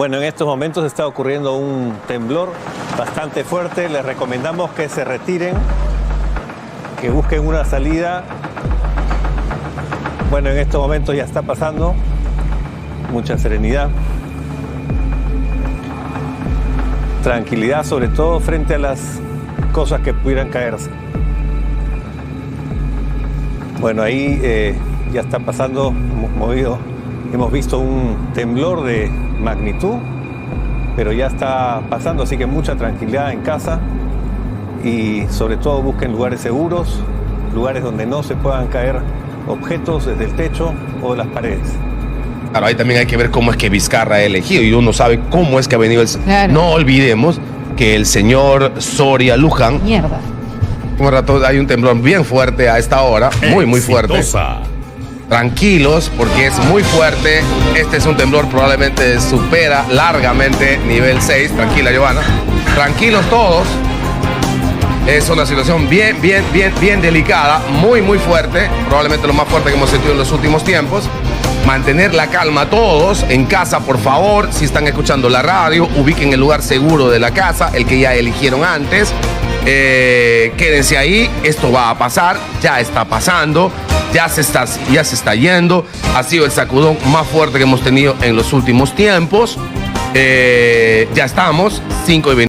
Bueno, en estos momentos está ocurriendo un temblor bastante fuerte. Les recomendamos que se retiren, que busquen una salida. Bueno, en estos momentos ya está pasando. Mucha serenidad. Tranquilidad, sobre todo frente a las cosas que pudieran caerse. Bueno, ahí ya está pasando, hemos visto un temblor de magnitud, pero ya está pasando, así que mucha tranquilidad en casa y sobre todo busquen lugares seguros, lugares donde no se puedan caer objetos desde el techo o de las paredes. Claro, ahí también hay que ver cómo es que Vizcarra ha elegido y uno sabe cómo es que ha venido el... Claro. No olvidemos que el señor Soria Luján... Mierda. Un rato hay un temblor bien fuerte a esta hora, muy fuerte. Tranquilos, porque es muy fuerte. Este es un temblor, probablemente supera largamente nivel 6. Tranquila, Giovanna. Tranquilos todos. Es una situación bien delicada, muy fuerte. Probablemente lo más fuerte que hemos sentido en los últimos tiempos. Mantener la calma todos en casa, por favor. Si están escuchando la radio, ubiquen el lugar seguro de la casa, el que ya eligieron antes. Quédense ahí, esto va a pasar, ya está pasando, ya se está yendo. Ha sido el sacudón más fuerte que hemos tenido en los últimos tiempos. Ya estamos, 5:20.